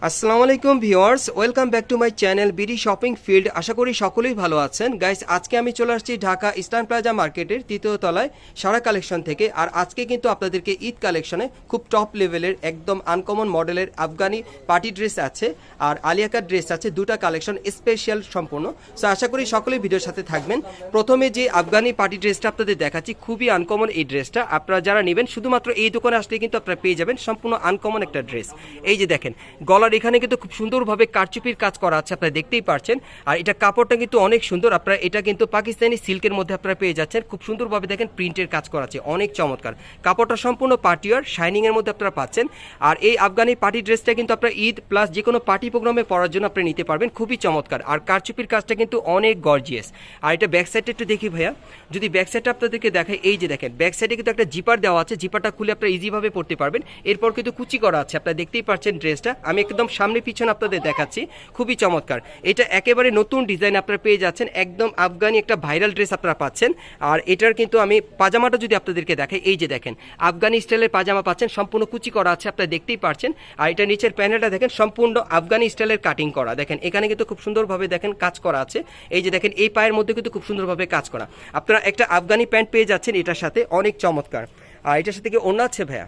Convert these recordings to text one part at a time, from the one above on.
আসসালামু আলাইকুম viewers, welcome back to my channel BD shopping field. আশা করি সকলেই ভালো আছেন। গাইস, আজকে আমি চলে আসছি ঢাকা ইস্টার্ন প্লাজা মার্কেটের তৃতীয় তলায় সারা কালেকশন থেকে। আর আজকে কিন্তু আপনাদেরকে ঈদ কালেকশনে খুব টপ লেভেলের একদম আনকমন মডেলের আফগানি পার্টি ড্রেস আছে আর আলিয়া কাট ড্রেস আছে, দুটা কালেকশন স্পেশাল সম্পূর্ণ। সো আশা করি সকলেই ভিডিওর সাথে থাকবেন। প্রথমে যে আফগানি পার্টি ড্রেসটা আপনাদের দেখাচ্ছি, খুবই আনকমন এই ড্রেসটা। আপনারা যারা নেবেন শুধুমাত্র এই দোকানে আসলে কিন্তু আপনারা পেয়ে যাবেন সম্পূর্ণ আনকমন একটা ড্রেস। এই যে দেখেন, গলার এখানে কিন্তু খুব সুন্দরভাবে কারচুপির কাজ করা আছে, আপনারা দেখতেই পারছেন। আর এটা কাপড়টা কিন্তু অনেক সুন্দর, আপনারা এটা কিন্তু পাকিস্তানি সিল্কের মধ্যে আপনারা পেয়ে যাচ্ছেন। খুব সুন্দরভাবে দেখেন প্রিন্টের কাজ করা আছে, অনেক চমৎকার। কাপড়টা সম্পূর্ণ পার্টিওয়ার শাইনিং এর মধ্যে আপনারা পাচ্ছেন। আর এই আফগানি পার্টি ড্রেসটা কিন্তু আপনারা ঈদ প্লাস যে কোনো পার্টি প্রোগ্রামে পরার জন্য আপনি নিতে পারবেন, খুবই চমৎকার। আর কারচুপির কাজটা কিন্তু অনেক গর্জিয়াস। আর এটা ব্যাক সাইডটা একটু দেখি ভাইয়া, যদি ব্যাক সাইডটা আপনাদেরকে দেখায়, এই যে দেখেন ব্যাক সাইডে কিন্তু একটা জিপার দেওয়া আছে, জিপারটা খুলে আপনারা ইজিভাবে পড়তে পারবেন। এরপর কিন্তু কুচি করা আছে, আপনারা দেখতেই পাচ্ছেন ড্রেসটা। আমি একদম সামনে পিছনে আপনাদের দেখাচ্ছি, খুবই চমৎকার। এটা একেবারে নতুন ডিজাইন আপনারা পেয়ে যাচ্ছেন, একদম আফগানি একটা ভাইরাল ড্রেস আপনারা পাচ্ছেন। আর এটার কিন্তু আমি পাজামাটা যদি আপনাদেরকে দেখাই, এই যে দেখেন আফগানি স্টাইলের পাজামা পাচ্ছেন, সম্পূর্ণ কুচি করা আছে, আপনারা দেখতেই পাচ্ছেন। আর এটা নিচের প্যানেলটা দেখেন সম্পূর্ণ আফগানি স্টাইলের কাটিং করা, দেখেন এখানে কিন্তু খুব সুন্দরভাবে দেখেন কাজ করা আছে। এই যে দেখেন এই পায়ের মধ্যে কিন্তু খুব সুন্দরভাবে কাজ করা। আপনারা একটা আফগানি প্যান্ট পেয়ে যাচ্ছেন এটার সাথে, অনেক চমৎকার। আর এটার সাথে কি ওড়না আছে ভাইয়া?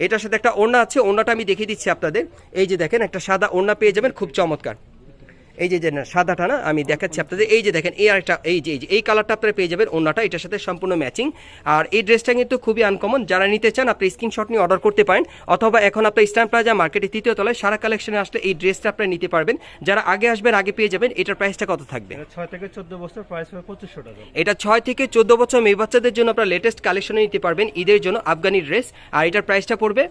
এটার সাথে একটা ওড়না আছে, ওড়নাটা আমি দেখিয়ে দিচ্ছি আপনাদের। এই যে দেখেন একটা সাদা ওড়না পেয়ে যাবেন, খুব চমৎকার। এই যে সাদাটা না, আমি দেখাচ্ছি আপনাদের। এই যে দেখেন এই আরেকটা, এই যে এই কালারটা আপনারা পেয়ে যাবেন, ওড়নাটা এটার সাথে সম্পূর্ণ ম্যাচিং। আর এই ড্রেসটা কিন্তু খুবই আনকমন, যারা নিতে চান আপনি স্ক্রিনশট নিয়ে অর্ডার করতে পারেন, অথবা এখন আপনার ইস্টার্ন প্লাজা মার্কেটের তৃতীয় তলায় সারা কালেকশনে আসলে এই ড্রেসটা আপনারা নিতে পারবেন। যারা আগে আসবেন আগে পেয়ে যাবেন। এটার প্রাইসটা কত থাকবে? 6 থেকে 14 বছর, প্রাইস হবে 2500 টাকা। এটা 6 থেকে 14 বছর মেয়ে বাচ্চাদের জন্য আপনারা লেটেস্ট কালেকশনে নিতে পারবেন ঈদের জন্য আফগানি ড্রেস। আর এটার প্রাইসটা পড়বে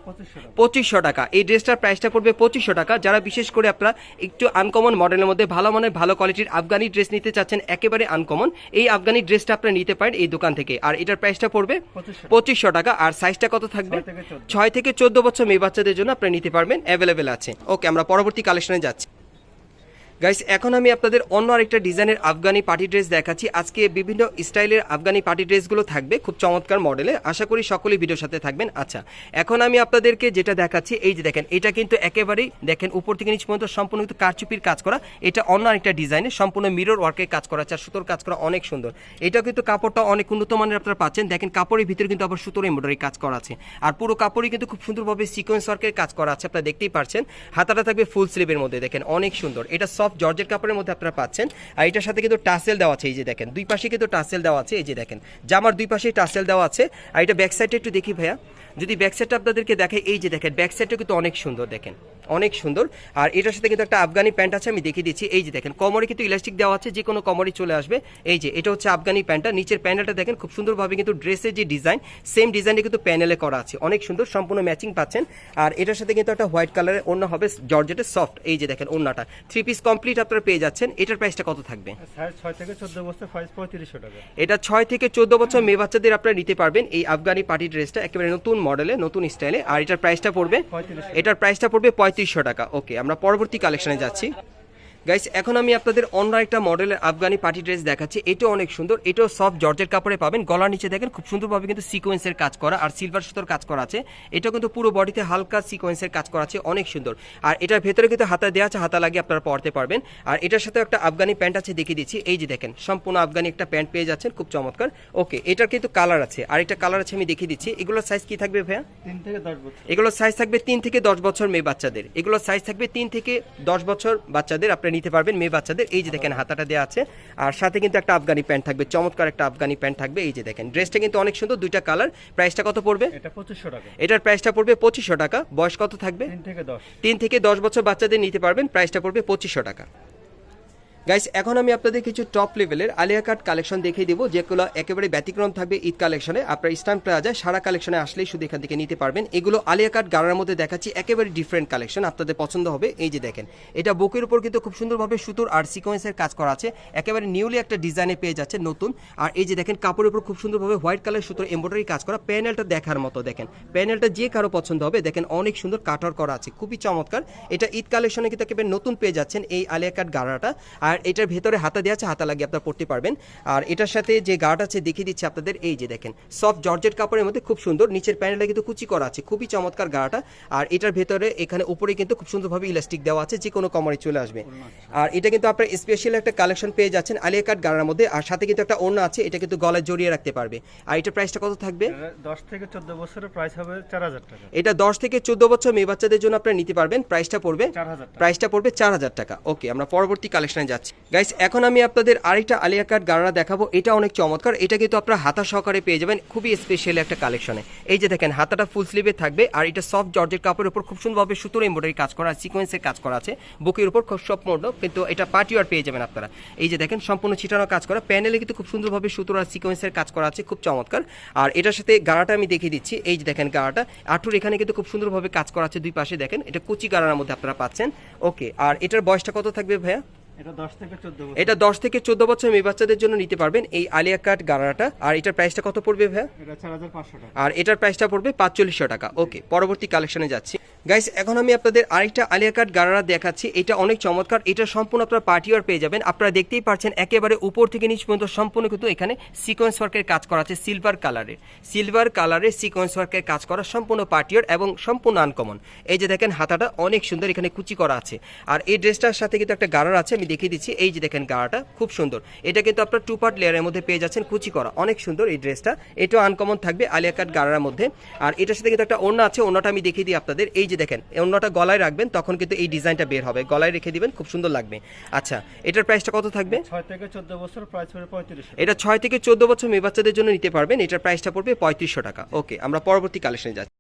2500 টাকা। এই ড্রেসটার প্রাইসটা পড়বে 2500 টাকা। যারা বিশেষ করে আপনারা একটু আনকমন মডেলের মধ্যে ভালো মানের ভালো কোয়ালিটির আফগানি ড্রেস নিতে চাচ্ছেন, একেবারে আনকমন, এই আফগানি ড্রেসটা আপনারা নিতে পারেন এই দোকান থেকে। আর এটার প্রাইসটা পড়বে 2500 টাকা। আর সাইজটা কত থাকবে? 6 থেকে 14 বছর মেয়ে বাচ্চাদের জন্য আপনারা নিতে পারবেন, অ্যাভেলেবেল আছে। ওকে, আমরা পরবর্তী কালেকশনে যাচ্ছি। গাইস, এখন আমি আপনাদের অন্য আরেকটা ডিজাইনের আফগানি পার্টি ড্রেস দেখাচ্ছি। আজকে বিভিন্ন স্টাইলের আফগানি পার্টি ড্রেসগুলো থাকবে, খুব চমৎকার মডেলে। আশা করি সকলেই ভিডিওর সাথে থাকবেন। আচ্ছা, এখন আমি আপনাদেরকে যেটা দেখাচ্ছি, এই যে দেখেন এটা কিন্তু একেবারেই দেখেন উপর থেকে নিচ পর্যন্ত সম্পূর্ণ কিন্তু কারচুপির কাজ করা। এটা অন্য আরেকটা ডিজাইনে সম্পূর্ণ মিরর ওয়ার্কের কাজ করা আছে, আর সুতোর কাজ করা অনেক সুন্দর। এটা কিন্তু কাপড়টা অনেক উন্নত মানের আপনারা পাচ্ছেন। দেখেন কাপড়ের ভিতরে কিন্তু আবার সুতোর এমব্রয়ডারি কাজ করা আছে, আর পুরো কাপড়ই কিন্তু খুব সুন্দরভাবে সিকোয়েন্স ওয়ার্কের কাজ করা আছে, আপনারা দেখতেই পাচ্ছেন। হাতাটা থাকবে ফুল স্লিভের মধ্যে, দেখেন অনেক সুন্দর। এটা সফট জর্জেট কাপড়ের মধ্যে আপনারা পাচ্ছেন। আর এটার সাথে কিন্তু টাসেল দেওয়া আছে, এই যে দেখেন দুই পাশে কিন্তু টাসেল দেওয়া আছে। এই যে দেখেন জামার দুই পাশে টাসেল দেওয়া আছে। আর এটা ব্যাক সাইডটা একটু দেখি ভাইয়া, যদি ব্যাক সাইডটা আপনাদেরকে দেখে, এই যে দেখেন ব্যাক সাইডটা কিন্তু অনেক সুন্দর, দেখেন অনেক সুন্দর। আর এটার সাথে কিন্তু একটা আফগানি প্যান্ট আছে, আমি দেখিয়ে দিচ্ছি। এই যে দেখেন কোমরে কিন্তু ইলাস্টিক দেওয়া আছে, যে কোনো কোমরই চলে আসবে। এই যে এটা হচ্ছে আফগানি প্যান্টটা, নিচের প্যানেলটা দেখেন খুব সুন্দরভাবে কিন্তু ড্রেসের যে ডিজাইন সেম ডিজাইনটা কিন্তু প্যানেলে করা আছে, অনেক সুন্দর, সম্পূর্ণ ম্যাচিং পাচ্ছেন। আর এটার সাথে কিন্তু একটা হোয়াইট কালারের ওড়না হবে, জর্জেটের সফট। এই যে দেখেন ওড়নাটা 3 পিস কমপ্লিট আপনারা পেয়ে যাচ্ছেন। এটার প্রাইসটা কত থাকবে? 6 থেকে 14 বছর, প্রাইস 3500 টাকা। এটা 6 থেকে 14 বছর মেয়ে বাচ্চাদের আপনারা নিতে পারবেন এই আফগানি পার্টি ড্রেসটা, একেবারে নতুন মডেলে নতুন স্টাইলে। আর এটার প্রাইসটা পড়বে 3500 টাকা। ওকে, আমরা পরবর্তী কালেকশনে যাচ্ছি। গাইস, এখন আমি আপনাদের অন্য একটা মডেলের আফগানি পার্টি ড্রেস দেখাচ্ছি। এটাও অনেক সুন্দর, এটাও সফট জর্জের কাপড়ে পাবেন। গলার নিচে দেখেন খুব সুন্দরভাবে কিন্তু সিকোয়েন্সের কাজ করা আর সিলভার সুতোর কাজ করা আছে। এটা কিন্তু পুরো বডিতে হালকা সিকোয়েন্সের কাজ করা আছে, অনেক সুন্দর। আর এটার ভেতরে কিন্তু হাতা দেওয়া আছে, হাতা লাগিয়ে আপনারা পরতে পারবেন। আর এটার সাথে একটা আফগানি প্যান্ট আছে, দেখিয়ে দিচ্ছি। এই যে দেখেন সম্পূর্ণ আফগানি একটা প্যান্ট পেয়ে যাচ্ছেন, খুব চমৎকার। ওকে, এটার কিন্তু কালার আছে, আর একটা কালার আছে, আমি দেখিয়ে দিচ্ছি। এগুলোর সাইজ কি থাকবে ভাইয়া? 3 থেকে 10 বছর। এগুলোর সাইজ থাকবে 3 থেকে 10 বছর মেয়ে বাচ্চাদের। এগুলোর সাইজ থাকবে 3 থেকে 10 বছর বাচ্চাদের আপনারা নিতে পারবেন, মেয়ে বাচ্চাদের। এই যে দেখেন হাতাটা দেওয়া আছে, আর সাথে কিন্তু একটা আফগানি প্যান্ট থাকবে, চমৎকার একটা আফগানি প্যান্ট থাকবে। এই যে দেখেন ড্রেসটা কিন্তু অনেক সুন্দর, দুইটা কালার। প্রাইসটা কত পড়বে? এটা 2500 টাকা। এটার প্রাইসটা পড়বে 2500 টাকা। বয়স কত থাকবে? 3 থেকে 10। 3 থেকে 10 বছর বাচ্চাদের নিতে পারবেন, প্রাইসটা পড়বে 2500 টাকা। গাইস, এখন আমি আপনাদের কিছু টপ লেভেলের আলিয়া কাট কালেকশন দেখিয়ে দেবো, যেগুলো একেবারে ব্যতিক্রম থাকবে ঈদ কালেকশনে। আপনার ইস্টার্ন প্লাজায় সারা কালেকশনে আসলেই শুধু এখান থেকে নিতে পারবেন। এগুলো আলিয়া কাট গাড়ার মধ্যে দেখাচ্ছি, একেবারে ডিফারেন্ট কালেকশন, আপনাদের পছন্দ হবে। এই যে দেখেন এটা বুকের উপর কিন্তু খুব সুন্দরভাবে সুতোর আর সিকোয়েন্সের কাজ করা আছে, একেবারে নিউলি একটা ডিজাইনে পেয়ে যাচ্ছে নতুন। আর এই যে দেখেন কাপড়ের উপর খুব সুন্দরভাবে হোয়াইট কালার সুতোর এমব্রয়ডারি কাজ করা। প্যানেলটা দেখার মতো, দেখেন প্যানেলটা যে কারো পছন্দ হবে, দেখেন অনেক সুন্দর কাটার করা আছে, খুবই চমৎকার। এটা ঈদ কালেকশনে কিন্তু একেবারে নতুন পেয়ে যাচ্ছেন এই আলিয়া কাট গাড়াটা। আর আর এটার ভেতরে হাতা দেওয়া আছে, হাতা লাগিয়ে আপনারা পড়তে পারবেন। আর এটার সাথে যে গার্ড আছে দেখিয়ে দিচ্ছি আপনাদের, এই যে দেখেন সফট জর্জেট কাপড়ের মধ্যে খুব সুন্দর, নিচের প্যানেলে কিন্তু কুচি করা আছে, খুবই চমৎকার গাড়াটা। আর এটার ভেতরে এখানে উপরে কিন্তু খুব সুন্দরভাবে ইলাস্টিক দেওয়া আছে, যে কোনো কমারে চলে আসবে। আর এটা কিন্তু আপনার স্পেশাল একটা কালেকশন পেয়ে যাচ্ছেন আলিয়া কাট গাড়ার মধ্যে, আর সাথে কিন্তু একটা ওড়না আছে, এটা কিন্তু গলায় জড়িয়ে রাখতে পারবে। আর এটার প্রাইসটা কত থাকবে? 10 থেকে 14 বছরের প্রাইস হবে 4000 টাকা। এটা 10 থেকে 14 বছর মেয়ে বাচ্চাদের জন্য আপনারা নিতে পারবেন। প্রাইসটা পড়বে 4000 টাকা। প্রাইসটা পড়বে 4000 টাকা। ওকে, আমরা পরবর্তী কালেকশনে যাচ্ছি। গাইস, এখন আমি আপনাদের আরেকটা আলিয়া কাট গাড়া দেখাবো, এটা অনেক চমৎকার। এটা কিন্তু আপনারা হাতা সহকারে পেয়ে যাবেন, খুবই স্পেশাল একটা কালেকশনে। এই যে দেখেন হাতাটা ফুল স্লিভে থাকবে, আর এটা সফট জর্জেট কাপড়ের উপর খুব সুন্দরভাবে সুতোর এমব্রয়ডারি কাজ করা, সিকোয়েন্সের কাজ করা আছে, বুকের উপর খুব সম্পূর্ণ, কিন্তু এটা পার্টি ওয়্যার পেয়ে যাবেন আপনারা। এই যে দেখেন সম্পূর্ণ ছিটানো কাজ করা, প্যানেলে কিন্তু খুব সুন্দরভাবে সুতোর আর সিকোয়েন্সের কাজ করা আছে, খুব চমৎকার। আর এটার সাথে গাড়াটা আমি দেখিয়ে দিচ্ছি, এই যে দেখেন গাড়াটা আঁটুর এখানে কিন্তু খুব সুন্দরভাবে কাজ করা আছে, দুই পাশে দেখেন, এটা কুচি গাড়ার মধ্যে আপনারা পাচ্ছেন। ওকে, আর এটার বয়সটা কত থাকবে ভাইয়া? এটা 10 থেকে 14 বছর। এটা 10 থেকে 14 বছর মেয়ে বাচ্চাদের জন্য নিতে পারবেন এই আলিয়া কাট গাড়াটা। আর এটার প্রাইসটা কত পড়বে ভাইয়া? এটা 4500 টাকা। আর এটার প্রাইসটা পড়বে 4500 টাকা। ওকে, পরবর্তী কালেকশনে যাচ্ছি। গাইস, এখন আমি আপনাদের আরেকটা আলিয়া কাট গাড়ারা দেখাচ্ছি, এটা অনেক চমৎকার। এটা সম্পূর্ণ আপনারা পার্টি ওয়্যার পেয়ে যাবেন। আপনারা দেখতেই পাচ্ছেন একেবারে উপর থেকে নিচ পর্যন্ত সম্পূর্ণ কিন্তু এখানে সিকোয়েন্স ওয়ার্কের কাজ করা আছে, সিলভার কালারের সিকোয়েন্স ওয়ার্কের কাজ করা, সম্পূর্ণ পার্টি ওয়্যার এবং সম্পূর্ণ আনকমন। এই যে দেখেন হাতাটা অনেক সুন্দর, এখানে কুচি করা আছে। আর এই ড্রেসটার সাথে কিন্তু একটা গাড়ার আছে, আমি দেখিয়ে দিচ্ছি। এই যে দেখেন গাড়াটা খুব সুন্দর, এটা কিন্তু আপনার 2 পার্ট লেয়ারের মধ্যে পেয়ে যাচ্ছেন, কুচি করা, অনেক সুন্দর এই ড্রেসটা। এটাও আনকমন থাকবে আলিয়া কাট গাড়ার মধ্যে। আর এটার সাথে কিন্তু একটা ওড়না আছে, ওড়নাটা আমি দেখিয়ে দিই আপনাদের। এই যে দেখেন ওড়নাটা গলায় রাখবেন, তখন কিন্তু এই ডিজাইনটা বের হবে, গলায় রেখে দিবেন, খুব সুন্দর লাগবে। আচ্ছা, এটার প্রাইসটা কত থাকবে? 6 থেকে 14 বছর প্রাইস হবে 3500। এটা 6 থেকে 14 বছর মেয়ে বাচ্চাদের জন্য নিতে পারবেন। এটার প্রাইসটা পড়বে 3500 টাকা। ওকে, আমরা পরবর্তী কালেকশনে যাচ্ছি।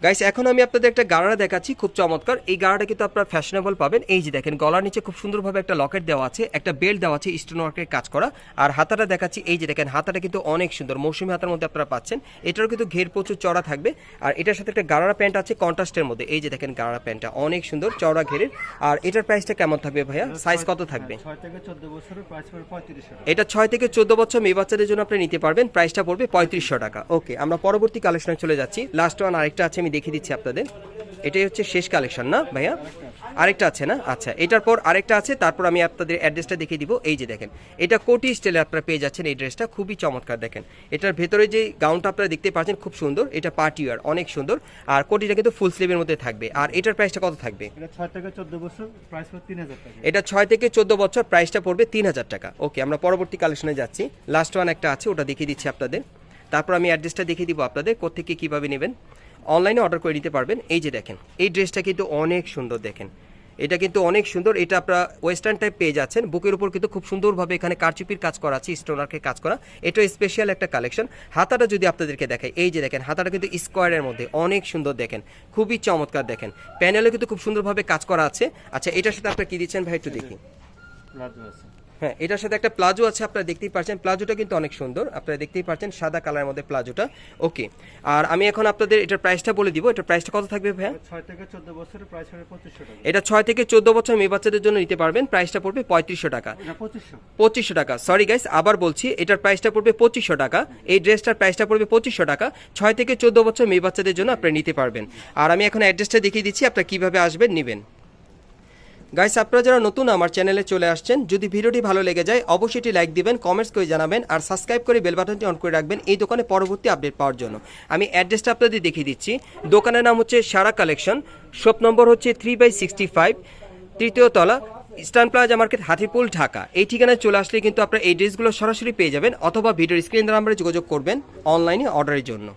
গাইস, এখন আমি আপনাদের একটা গাড়া দেখাচ্ছি, খুব চমৎকার। এই গাড়াটা কিন্তু আপনারা ফ্যাশনেবল পাবেন। এই যে দেখেন গলার নিচে খুব সুন্দরভাবে একটা লকেট দেওয়া আছে, একটা বেল্ট দেওয়া আছে স্টোন ওয়ার্কের কাজ করা। আর হাতাটা দেখাচ্ছি, এই যে দেখেন হাতাটা কিন্তু অনেক সুন্দর, মৌসুমী হাতার মধ্যে আপনারা পাচ্ছেন। এটারও কিন্তু ঘের প্রচুর চড়া থাকবে। আর এটার সাথে একটা গাড়া প্যান্ট আছে কন্ট্রাস্টের মধ্যে, এই যে দেখেন গাড়া প্যান্টটা অনেক সুন্দর, চওড়া ঘেরের। আর এটার প্রাইসটা কেমন থাকবে ভাইয়া? সাইজ কত থাকবে? 6 থেকে 14 বছরের প্রাইস হবে 3500 টাকা। এটা 6 থেকে 14 বছর মেয়ে বাচ্চাদের জন্য আপনি নিতে পারবেন। প্রাইসটা পড়বে 3500 টাকা। ওকে, আমরা পরবর্তী কালেকশনে চলে যাচ্ছি। লাস্ট ওয়ান আরেকটা আছে, আমি দেখিয়ে দিচ্ছি আপনাদের। এটাই হচ্ছে শেষ কালেকশন না ভাইয়া? আরেকটা আছে না? আচ্ছা, এটার পর আরেকটা আছে, তারপর আমি আপনাদের অ্যাড্রেসটা দেখিয়ে দিব। এই যে দেখেন এটা কোটি স্টাইলে আপনারা পেয়ে যাচ্ছেন, এই ড্রেসটা খুবই চমৎকার। দেখেন এটার ভেতরে যে গাউনটা আপনারা দেখতে পাচ্ছেন, খুব সুন্দর, এটা পার্টি ওয়্যার, অনেক সুন্দর। আর কোটিটা কিন্তু ফুল স্লিভের মধ্যে থাকবে। আর এটার প্রাইসটা কত থাকবে? এটা 6 থেকে 14 বছর প্রাইস হবে 3000 টাকা। এটা 6 থেকে 14 বছর, প্রাইসটা পড়বে 3000 টাকা। ওকে, আমরা পরবর্তী কালেকশনে যাচ্ছি। লাস্ট ওয়ান একটা আছে, ওটা দেখিয়ে দিচ্ছি আপনাদের। তারপর আমি অ্যাড্রেসটা দেখিয়ে দিব আপনাদের, কোত্থেকে কীভাবে নেবেন। অনলাইনে অর্ডার করে নিতে পারবেন। এই যে দেখেন এই ড্রেসটা কিন্তু অনেক সুন্দর, দেখেন এটা কিন্তু অনেক সুন্দর। এটা আপনারা ওয়েস্টার্ন টাইপ পেয়ে যাচ্ছেন, বুকের উপর কিন্তু খুব সুন্দরভাবে এখানে কারচুপির কাজ করা আছে, স্টোনারকে কাজ করা। এটা স্পেশাল একটা কালেকশন। হাতাটা যদি আপনাদেরকে দেখাই, এই যে দেখেন হাতাটা কিন্তু স্কোয়ারের মধ্যে অনেক সুন্দর, দেখেন খুবই চমৎকার। দেখেন প্যানেলে কিন্তু খুব সুন্দরভাবে কাজ করা আছে। আচ্ছা, এটার সাথে আপনারা কি দিচ্ছেন ভাই একটু দেখি। প্লাজো আছে। হ্যাঁ, এটার সাথে একটা প্লাজো আছে, আপনারা দেখতেই পাচ্ছেন। প্লাজোটা কিন্তু অনেক সুন্দর, আপনারা দেখতেই পাচ্ছেন, সাদা কালারের মধ্যে প্লাজোটা। ওকে, আর আমি এখন আপনাদের এটার প্রাইসটা বলে দিব। এটার প্রাইসটা কত থাকবে ভাইয়া? 6 থেকে 14 বছরের প্রাইস হবে 2500 টাকা। এটা 6 থেকে 14 বছর মেয়ে বাচ্চাদের জন্য নিতে পারবেন। প্রাইসটা পড়বে 3500 টাকা। এটা 2500। 2500 টাকা, সরি গাইস, আবার বলছি, এটার প্রাইসটা পড়বে 2500 টাকা। এই ড্রেসটার প্রাইসটা পড়বে 2500 টাকা। 6 থেকে 14 বছর মেয়ে বাচ্চাদের জন্য আপনারা নিতে পারবেন। আর আমি এখন অ্যাড্রেসটা দেখিয়ে দিচ্ছি, আপনারা কিভাবে আসবেন নেবেন। গাইস, আপনারা যারা নতুন আমার চ্যানেলে চলে আসছেন, যদি ভিডিওটি ভালো লেগে যায় অবশ্যই এটি লাইক দিবেন, কমেন্টস করে জানাবেন, আর সাবস্ক্রাইব করে বেল বাটনটি অন করে রাখবেন এই দোকানে পরবর্তী আপডেট পাওয়ার জন্য। আমি অ্যাড্রেসটা আপনাদের দেখিয়ে দিচ্ছি। দোকানের নাম হচ্ছে সারা কালেকশন, শপ নম্বর হচ্ছে 3/65, 3য় তলা, eastern plaza market, Hatirpool, Dhaka. এই ঠিকানায় চলে আসলে কিন্তু আপনারা এই ড্রেসগুলো সরাসরি পেয়ে যাবেন, অথবা ভিডিওর স্ক্রিন নাম্বারে যোগাযোগ করবেন অনলাইনে অর্ডারের জন্য।